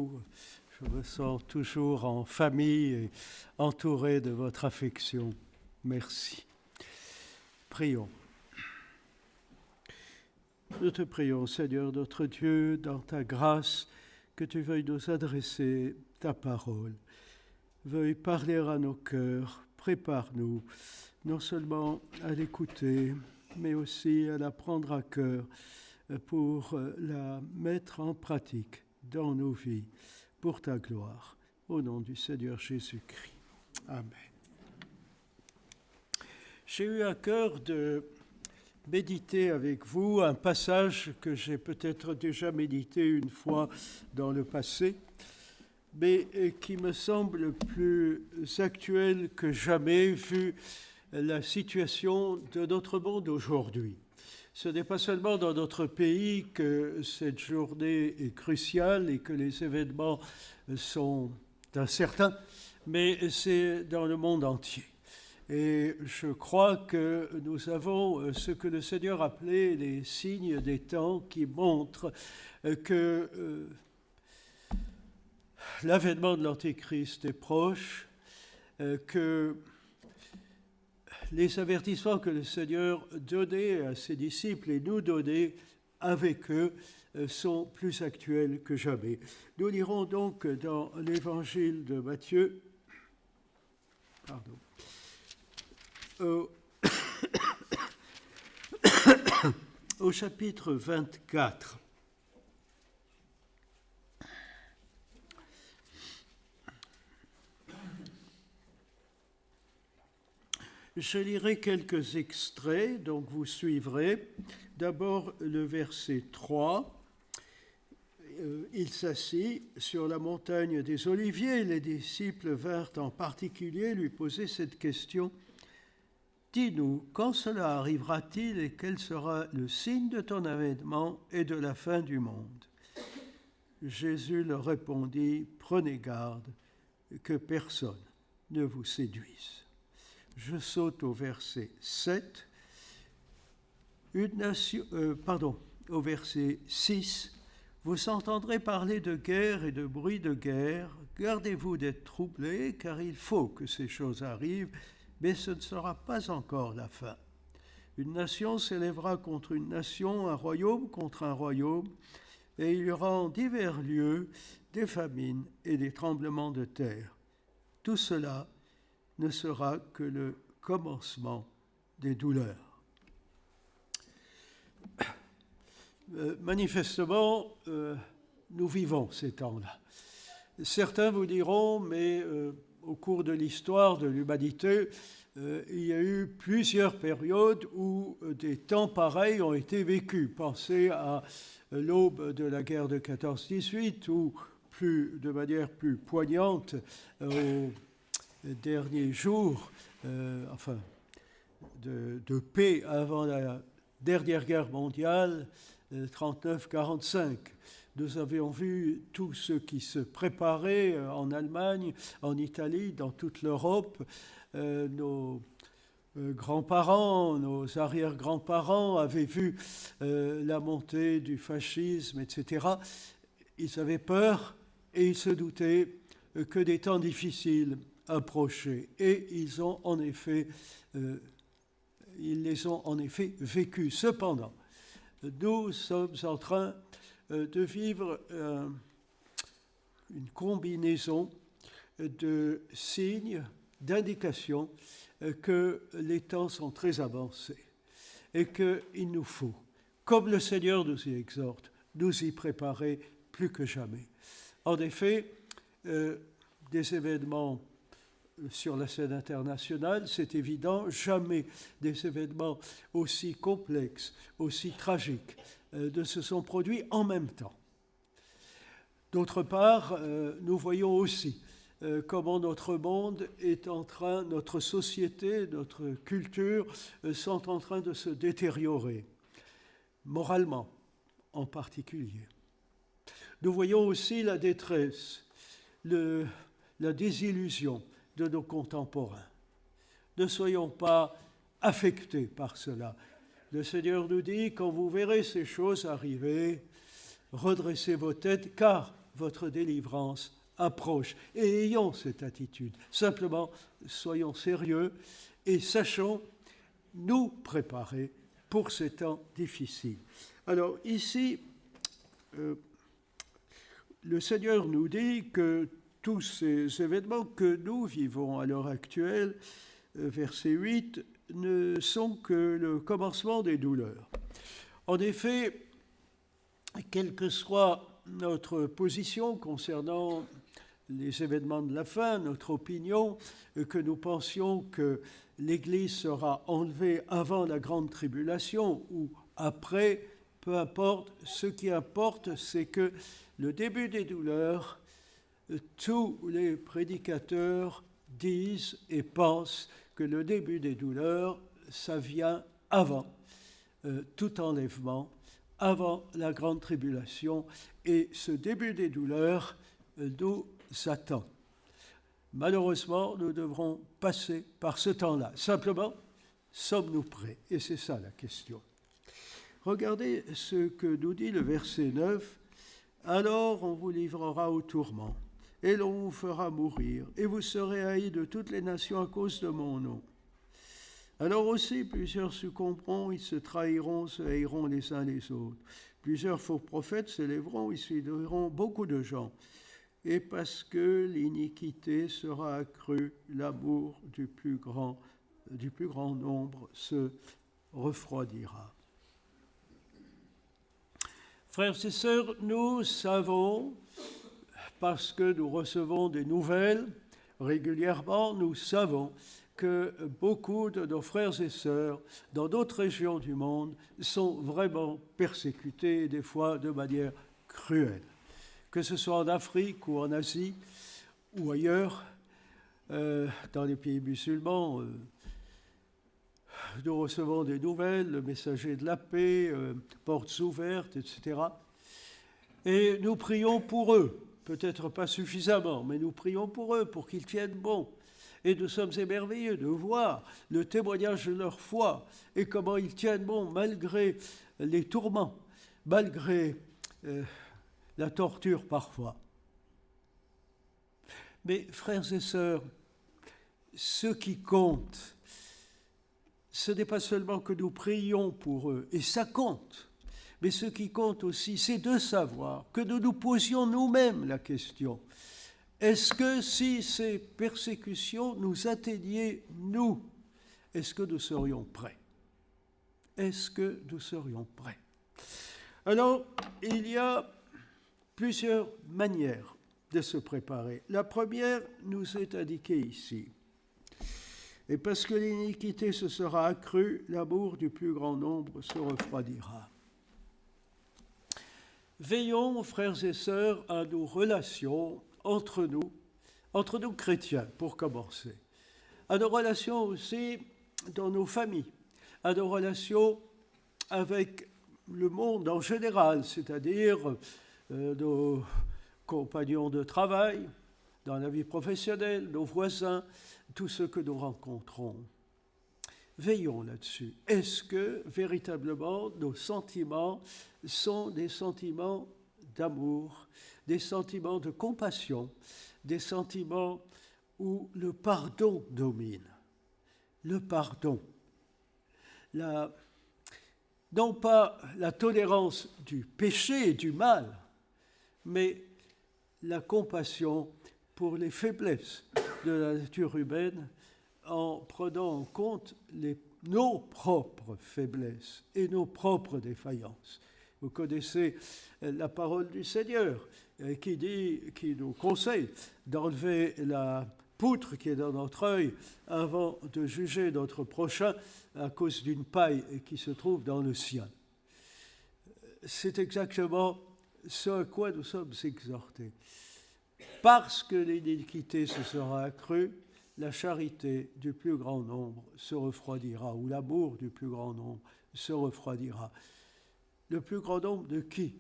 vous. Je me sens toujours en famille et entouré de votre affection. Merci. Prions. Nous te prions, Seigneur notre Dieu, dans ta grâce, que tu veuilles nous adresser ta parole. Veuille parler à nos cœurs, prépare-nous, non seulement à l'écouter, mais aussi à la prendre à cœur pour la mettre en pratique dans nos vies, pour ta gloire. Au nom du Seigneur Jésus-Christ. Amen. J'ai eu à cœur de méditer avec vous un passage que j'ai peut-être déjà médité une fois dans le passé, mais qui me semble plus actuel que jamais vu la situation de notre monde aujourd'hui. Ce n'est pas seulement dans notre pays que cette journée est cruciale et que les événements sont incertains, mais c'est dans le monde entier. Et je crois que nous avons ce que le Seigneur appelait les signes des temps qui montrent que l'avènement de l'Antéchrist est proche, que les avertissements que le Seigneur donnait à ses disciples et nous donnait avec eux sont plus actuels que jamais. Nous lirons donc dans l'évangile de Matthieu, au chapitre 24. Je lirai quelques extraits, donc vous suivrez. D'abord le verset 3. Il s'assit sur la montagne des Oliviers. Les disciples vinrent en particulier lui poser cette question. Dis-nous, quand cela arrivera-t-il et quel sera le signe de ton avènement et de la fin du monde? Jésus leur répondit, prenez garde que personne ne vous séduise. Je saute au verset 7, au verset 6. Vous entendrez parler de guerre et de bruit de guerre. Gardez-vous d'être troublés, car il faut que ces choses arrivent, mais ce ne sera pas encore la fin. Une nation s'élèvera contre une nation, un royaume contre un royaume, et il y aura en divers lieux des famines et des tremblements de terre. Tout cela ne sera que le commencement des douleurs. Manifestement, nous vivons ces temps-là. Certains vous diront, mais au cours de l'histoire de l'humanité, il y a eu plusieurs périodes où des temps pareils ont été vécus. Pensez à l'aube de la guerre de 14-18 ou de manière plus poignante aux derniers jours de paix avant la dernière guerre mondiale, 39-45. Nous avions vu tout ce qui se préparait en Allemagne, en Italie, dans toute l'Europe. Nos grands-parents, nos arrière-grands-parents avaient vu la montée du fascisme, etc. Ils avaient peur et ils se doutaient que des temps difficiles approchaient. Et ils les ont en effet vécus. Cependant, nous sommes en train de vivre une combinaison de signes, d'indications que les temps sont très avancés et qu'il nous faut, comme le Seigneur nous y exhorte, nous y préparer plus que jamais. En effet, des événements sur la scène internationale, c'est évident, jamais des événements aussi complexes, aussi tragiques ne se sont produits en même temps. D'autre part, nous voyons aussi comment notre monde est en train, notre société, notre culture sont en train de se détériorer, moralement en particulier. Nous voyons aussi la détresse, la désillusion de nos contemporains. Ne soyons pas affectés par cela. Le Seigneur nous dit, quand vous verrez ces choses arriver, redressez vos têtes, car votre délivrance approche. Et ayons cette attitude. Simplement, soyons sérieux et sachons nous préparer pour ces temps difficiles. Alors ici, le Seigneur nous dit que tous ces événements que nous vivons à l'heure actuelle, verset 8, ne sont que le commencement des douleurs. En effet, quelle que soit notre position concernant les événements de la fin, notre opinion, que nous pensions que l'Église sera enlevée avant la grande tribulation ou après, peu importe, ce qui importe, c'est que le début des douleurs, tous les prédicateurs disent et pensent que le début des douleurs, ça vient avant tout enlèvement, avant la grande tribulation, et ce début des douleurs nous attend. Malheureusement, nous devrons passer par ce temps-là. Simplement, sommes-nous prêts? Et c'est ça la question. Regardez ce que nous dit le verset 9. « Alors on vous livrera au tourment, et l'on vous fera mourir, et vous serez haïs de toutes les nations à cause de mon nom. Alors aussi, plusieurs succomberont, ils se trahiront, se haïront les uns les autres. Plusieurs faux prophètes s'élèveront, ils séduiront beaucoup de gens. Et parce que l'iniquité sera accrue, l'amour du plus grand nombre se refroidira. » Frères et sœurs, nous savons, parce que nous recevons des nouvelles régulièrement, nous savons que beaucoup de nos frères et sœurs dans d'autres régions du monde sont vraiment persécutés, des fois de manière cruelle. Que ce soit en Afrique ou en Asie ou ailleurs, dans les pays musulmans, nous recevons des nouvelles, le messager de la paix, portes ouvertes, etc. Et nous prions pour eux, peut-être pas suffisamment, mais nous prions pour eux, pour qu'ils tiennent bon. Et nous sommes émerveillés de voir le témoignage de leur foi et comment ils tiennent bon malgré les tourments, malgré la torture parfois. Mais frères et sœurs, ce qui compte, ce n'est pas seulement que nous prions pour eux, et ça compte, mais ce qui compte aussi, c'est de savoir que nous nous posions nous-mêmes la question. Est-ce que si ces persécutions nous atteignaient, nous, est-ce que nous serions prêts? Est-ce que nous serions prêts? Alors, il y a plusieurs manières de se préparer. La première nous est indiquée ici. Et parce que l'iniquité se sera accrue, l'amour du plus grand nombre se refroidira. Veillons, frères et sœurs, à nos relations entre nous chrétiens, pour commencer. À nos relations aussi dans nos familles, à nos relations avec le monde en général, c'est-à-dire nos compagnons de travail, dans la vie professionnelle, nos voisins, tous ceux que nous rencontrons. Veillons là-dessus. Est-ce que véritablement nos sentiments sont des sentiments d'amour, des sentiments de compassion, des sentiments où le pardon domine? Le pardon. Non pas la tolérance du péché et du mal, mais la compassion pour les faiblesses de la nature humaine en prenant en compte nos propres faiblesses et nos propres défaillances. Vous connaissez la parole du Seigneur qui nous conseille d'enlever la poutre qui est dans notre œil avant de juger notre prochain à cause d'une paille qui se trouve dans le sien. C'est exactement ce à quoi nous sommes exhortés. Parce que l'iniquité se sera accrue, la charité du plus grand nombre se refroidira, ou l'amour du plus grand nombre se refroidira. Le plus grand nombre de qui?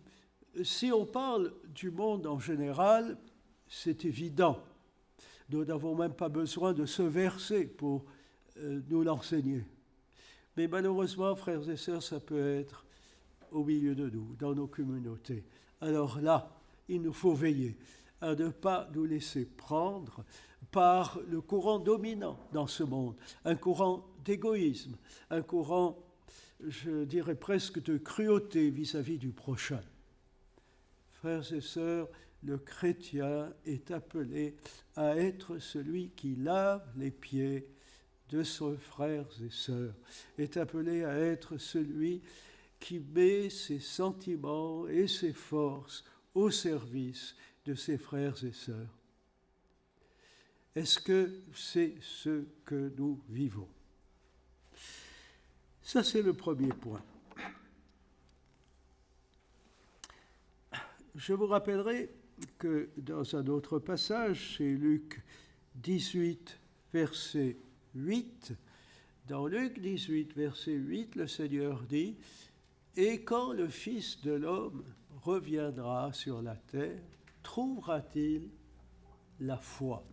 Si on parle du monde en général, c'est évident. Nous n'avons même pas besoin de ce verset pour nous l'enseigner. Mais malheureusement, frères et sœurs, ça peut être au milieu de nous, dans nos communautés. Alors là, il nous faut veiller à ne pas nous laisser prendre par le courant dominant dans ce monde, un courant d'égoïsme, un courant, je dirais presque de cruauté vis-à-vis du prochain. Frères et sœurs, le chrétien est appelé à être celui qui lave les pieds de ses frères et sœurs, est appelé à être celui qui met ses sentiments et ses forces au service de ses frères et sœurs. Est-ce que c'est ce que nous vivons? Ça, c'est le premier point. Je vous rappellerai que dans un autre passage, c'est Luc 18, verset 8, dans Luc 18, verset 8, le Seigneur dit « Et quand le Fils de l'homme reviendra sur la terre, trouvera-t-il la foi ?»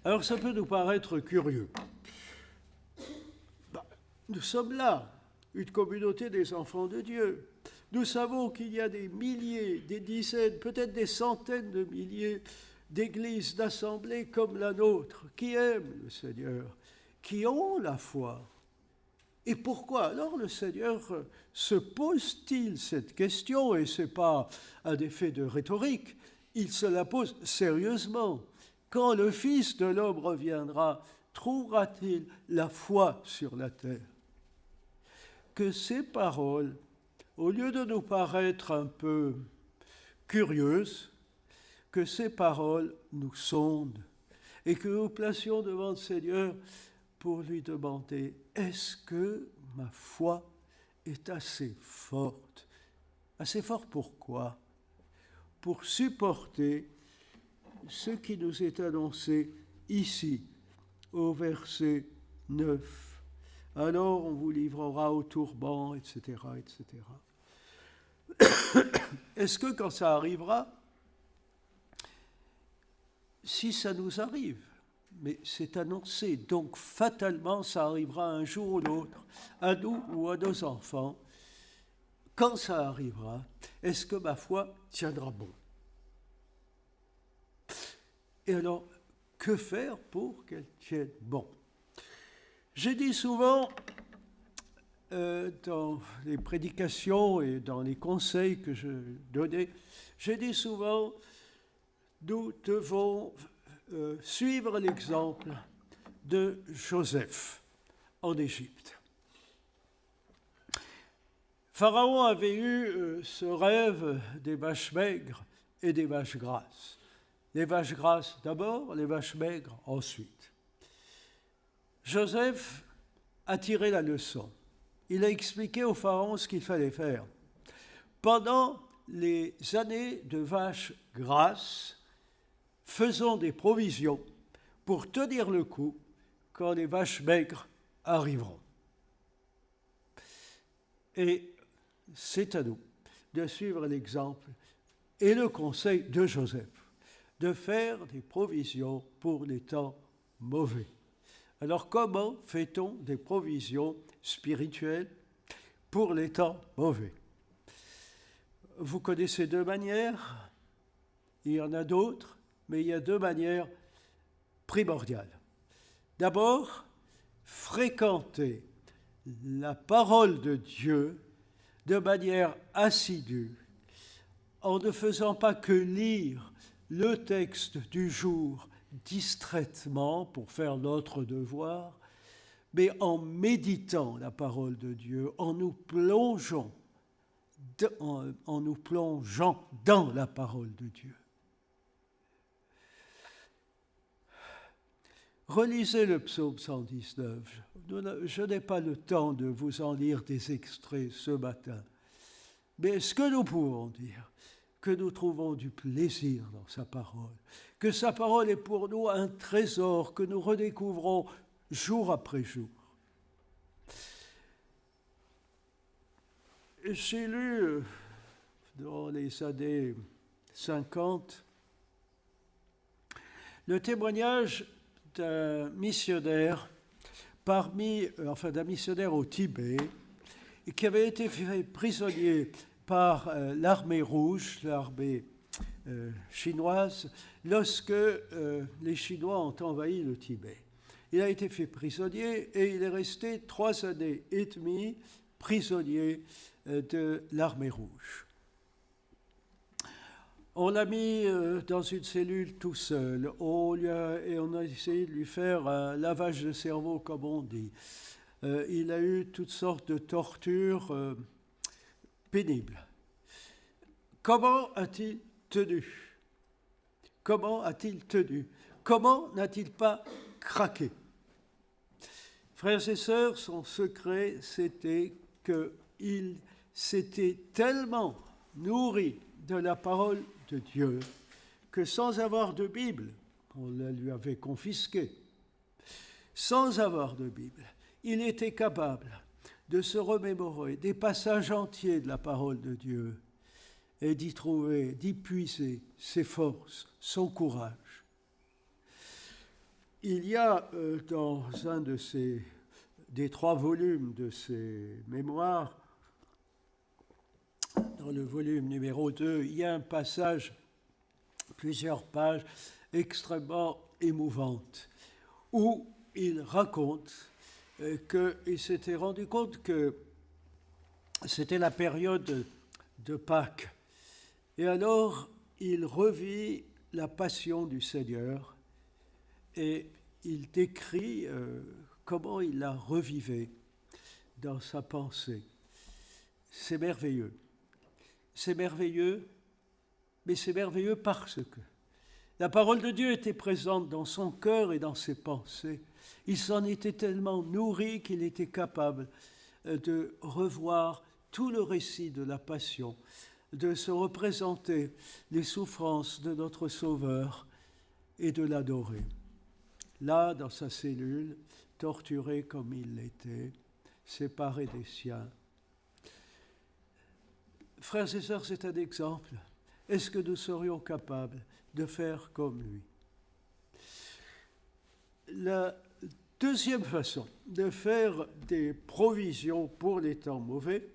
Alors ça peut nous paraître curieux. Nous sommes là, une communauté des enfants de Dieu. Nous savons qu'il y a des milliers, des dizaines, peut-être des centaines de milliers d'églises, d'assemblées comme la nôtre, qui aiment le Seigneur, qui ont la foi. Et pourquoi alors le Seigneur se pose-t-il cette question? Et ce n'est pas un effet de rhétorique, il se la pose sérieusement. Quand le Fils de l'homme reviendra, trouvera-t-il la foi sur la terre? Que ces paroles, au lieu de nous paraître un peu curieuses, que ces paroles nous sondent et que nous placions devant le Seigneur pour lui demander « Est-ce que ma foi est assez forte ?» Assez forte pourquoi? Pour supporter ce qui nous est annoncé ici, au verset 9. Alors on vous livrera au tourment, etc., etc. Est-ce que quand ça arrivera, si ça nous arrive, mais c'est annoncé, donc fatalement ça arrivera un jour ou l'autre, à nous ou à nos enfants, quand ça arrivera, est-ce que ma foi tiendra bon? Et alors, que faire pour qu'elle tienne bon? J'ai dit souvent, dans les prédications et dans les conseils que je donnais, j'ai dit souvent, nous devons suivre l'exemple de Joseph en Égypte. Pharaon avait eu ce rêve des vaches maigres et des vaches grasses. Les vaches grasses d'abord, les vaches maigres ensuite. Joseph a tiré la leçon. Il a expliqué au Pharaon ce qu'il fallait faire. Pendant les années de vaches grasses, faisons des provisions pour tenir le coup quand les vaches maigres arriveront. Et c'est à nous de suivre l'exemple et le conseil de Joseph, de faire des provisions pour les temps mauvais. Alors comment fait-on des provisions spirituelles pour les temps mauvais? Vous connaissez deux manières, il y en a d'autres, mais il y a deux manières primordiales. D'abord, fréquenter la parole de Dieu de manière assidue, en ne faisant pas que lire le texte du jour distraitement pour faire notre devoir, mais en méditant la parole de Dieu, en nous plongeant dans la parole de Dieu. Relisez le psaume 119. Je n'ai pas le temps de vous en lire des extraits ce matin. Mais ce que nous pouvons dire, que nous trouvons du plaisir dans sa parole, que sa parole est pour nous un trésor que nous redécouvrons jour après jour. J'ai lu dans les années 50 le témoignage d'un missionnaire d'un missionnaire au Tibet qui avait été fait prisonnier par l'armée rouge, l'armée chinoise lorsque les Chinois ont envahi le Tibet. Il a été fait prisonnier et il est resté 3 années et demie prisonnier de l'armée rouge. On l'a mis dans une cellule tout seul et on a essayé de lui faire un lavage de cerveau, comme on dit. Il a eu toutes sortes de tortures pénibles. Comment a-t-il tenu? Comment a-t-il tenu? Comment n'a-t-il pas craqué? Frères et sœurs, son secret, c'était qu'il s'était tellement nourri de la parole de Dieu que sans avoir de Bible, on la lui avait confisquée, sans avoir de Bible, il était capable de se remémorer des passages entiers de la parole de Dieu et d'y trouver, d'y puiser ses forces, son courage. Il y a dans un des 3 volumes de ses mémoires, dans le volume numéro 2, il y a un passage, plusieurs pages, extrêmement émouvantes, où il raconte qu'il s'était rendu compte que c'était la période de Pâques. Et alors, il revit la passion du Seigneur et il décrit comment il la revivait dans sa pensée. C'est merveilleux. C'est merveilleux, mais c'est merveilleux parce que la parole de Dieu était présente dans son cœur et dans ses pensées. Il s'en était tellement nourri qu'il était capable de revoir tout le récit de la passion, de se représenter les souffrances de notre Sauveur et de l'adorer. Là, dans sa cellule, torturé comme il l'était, séparé des siens. Frères et sœurs, c'est un exemple. Est-ce que nous serions capables de faire comme lui? La deuxième façon de faire des provisions pour les temps mauvais,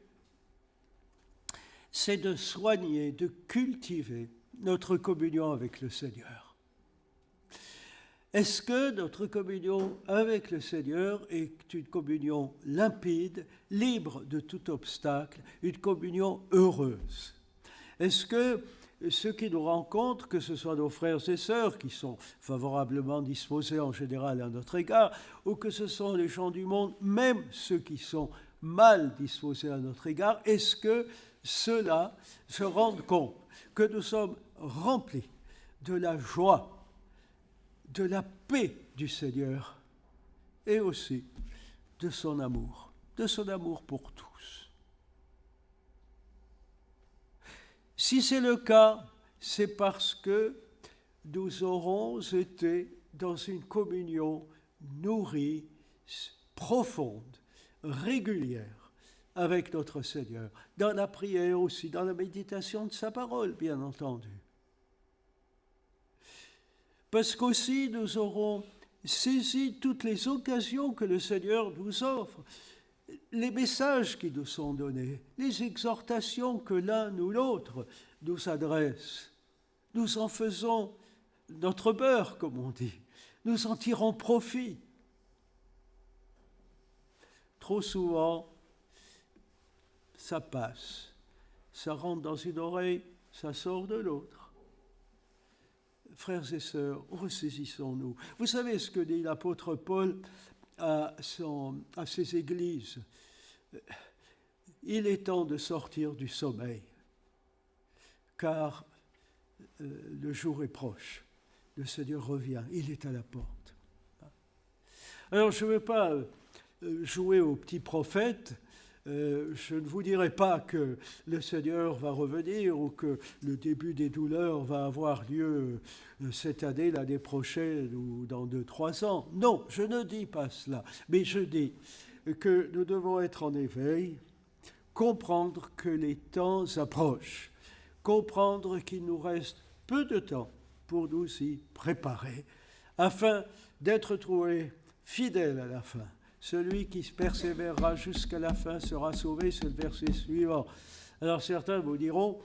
c'est de soigner, de cultiver notre communion avec le Seigneur. Est-ce que notre communion avec le Seigneur est une communion limpide, libre de tout obstacle, une communion heureuse? Est-ce que ceux qui nous rencontrent, que ce soit nos frères et sœurs qui sont favorablement disposés en général à notre égard, ou que ce sont les gens du monde, même ceux qui sont mal disposés à notre égard, est-ce que ceux-là se rendent compte que nous sommes remplis de la joie, de la paix du Seigneur et aussi de son amour pour tous? Si c'est le cas, c'est parce que nous aurons été dans une communion nourrie, profonde, régulière avec notre Seigneur, dans la prière aussi, dans la méditation de sa parole, bien entendu. Parce qu'aussi nous aurons saisi toutes les occasions que le Seigneur nous offre, les messages qui nous sont donnés, les exhortations que l'un ou l'autre nous adresse. Nous en faisons notre beurre, comme on dit. Nous en tirons profit. Trop souvent, ça passe. Ça rentre dans une oreille, ça sort de l'autre. Frères et sœurs, ressaisissons-nous. Vous savez ce que dit l'apôtre Paul à ses églises? Il est temps de sortir du sommeil, car le jour est proche. Le Seigneur revient, il est à la porte. Alors, je ne veux pas jouer au petit prophète. Je ne vous dirai pas que le Seigneur va revenir ou que le début des douleurs va avoir lieu cette année, l'année prochaine ou dans 2-3 ans. Non, je ne dis pas cela. Mais je dis que nous devons être en éveil, comprendre que les temps approchent, comprendre qu'il nous reste peu de temps pour nous y préparer, afin d'être trouvés fidèles à la fin. Celui qui persévérera jusqu'à la fin sera sauvé, c'est le verset suivant. Alors certains vous diront,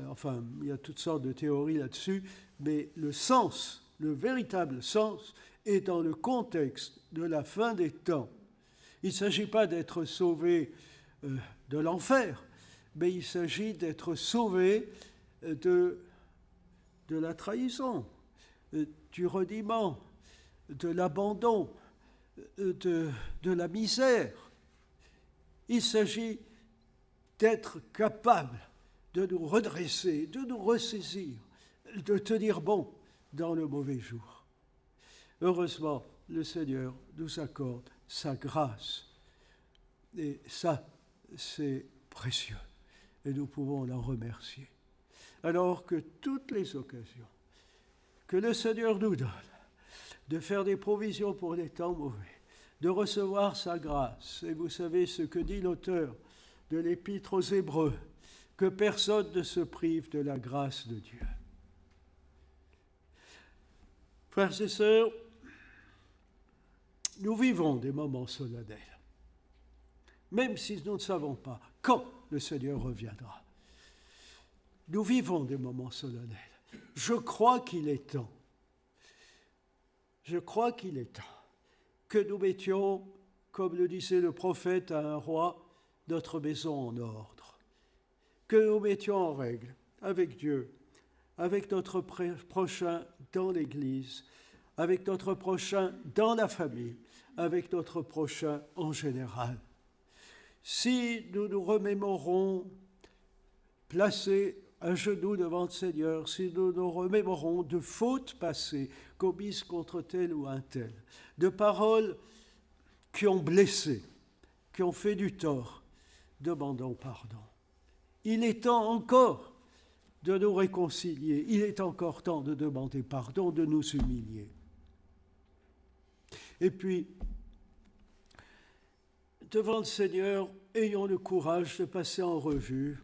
enfin, il y a toutes sortes de théories là-dessus, mais le sens, le véritable sens, est dans le contexte de la fin des temps. Il ne s'agit pas d'être sauvé de l'enfer, mais il s'agit d'être sauvé de la trahison, du reniement, de l'abandon, de la misère. Il s'agit d'être capable de nous redresser, de nous ressaisir, de tenir bon dans le mauvais jour. Heureusement, le Seigneur nous accorde sa grâce. Et ça, c'est précieux. Et nous pouvons l'en remercier. Alors que toutes les occasions que le Seigneur nous donne de faire des provisions pour les temps mauvais, de recevoir sa grâce, et vous savez ce que dit l'auteur de l'Épître aux Hébreux, que personne ne se prive de la grâce de Dieu. Frères et sœurs, nous vivons des moments solennels, même si nous ne savons pas quand le Seigneur reviendra. Nous vivons des moments solennels. Je crois qu'il est temps que nous mettions, comme le disait le prophète à un roi, notre maison en ordre, que nous mettions en règle avec Dieu, avec notre prochain dans l'Église, avec notre prochain dans la famille, avec notre prochain en général. Si nous nous remémorons placés à genoux devant le Seigneur, si nous nous remémorons de fautes passées commises contre tel ou un tel, de paroles qui ont blessé, qui ont fait du tort, demandons pardon. Il est temps encore de nous réconcilier, il est encore temps de demander pardon, de nous humilier. Et puis, devant le Seigneur, ayons le courage de passer en revue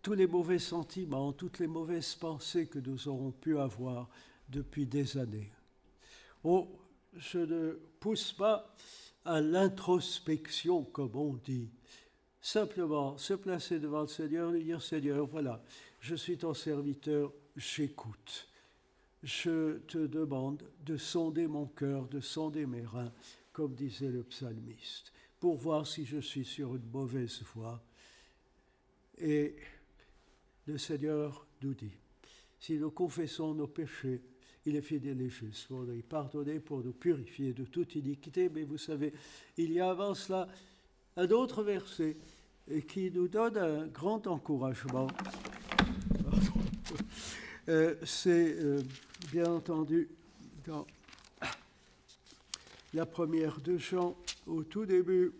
tous les mauvais sentiments, toutes les mauvaises pensées que nous aurons pu avoir depuis des années. Oh, je ne pousse pas à l'introspection, comme on dit. Simplement, se placer devant le Seigneur et dire « Seigneur, voilà, je suis ton serviteur, j'écoute. Je te demande de sonder mon cœur, de sonder mes reins, comme disait le psalmiste, pour voir si je suis sur une mauvaise voie. » Et le Seigneur nous dit, si nous confessons nos péchés, il est fidèle et juste pour nous pardonner, pour nous purifier de toute iniquité. Mais vous savez, il y a avant cela un autre verset qui nous donne un grand encouragement. C'est bien entendu dans la première de Jean, au tout début.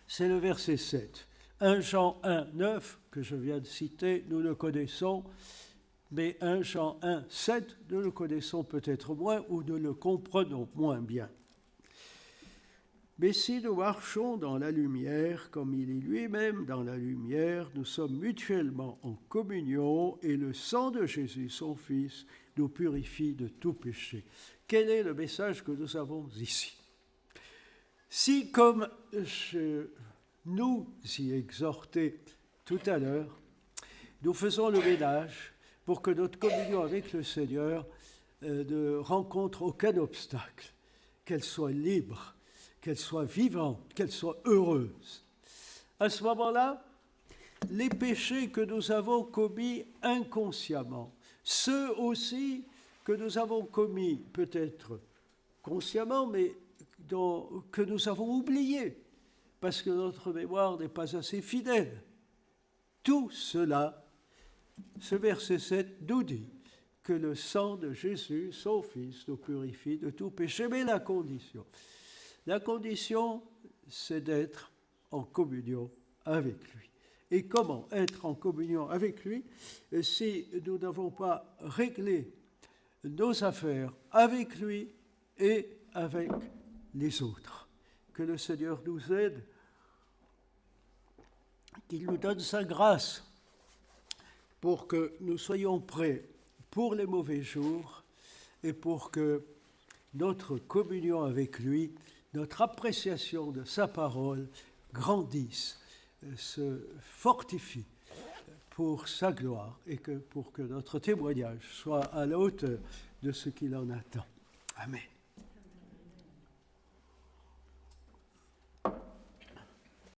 C'est le verset 7. 1 Jean 1, 9, que je viens de citer, nous le connaissons, mais 1 Jean 1, 7, nous le connaissons peut-être moins ou nous le comprenons moins bien. Mais si nous marchons dans la lumière, comme il est lui-même dans la lumière, nous sommes mutuellement en communion et le sang de Jésus, son Fils, nous purifie de tout péché. Quel est le message que nous avons ici? Si, comme je nous y exhortais tout à l'heure, nous faisons le ménage pour que notre communion avec le Seigneur ne rencontre aucun obstacle, qu'elle soit libre, qu'elle soit vivante, qu'elle soit heureuse. À ce moment-là, les péchés que nous avons commis inconsciemment, ceux aussi que nous avons commis peut-être consciemment, mais que nous avons oubliés, parce que notre mémoire n'est pas assez fidèle. Tout cela, ce verset 7 nous dit que le sang de Jésus, son Fils, nous purifie de tout péché. Mais la condition, c'est d'être en communion avec lui. Et comment être en communion avec lui si nous n'avons pas réglé nos affaires avec lui et avec les autres? Que le Seigneur nous aide, qu'il nous donne sa grâce pour que nous soyons prêts pour les mauvais jours et pour que notre communion avec lui, notre appréciation de sa parole grandisse se fortifie pour sa gloire et pour que notre témoignage soit à la hauteur de ce qu'il en attend. Amen.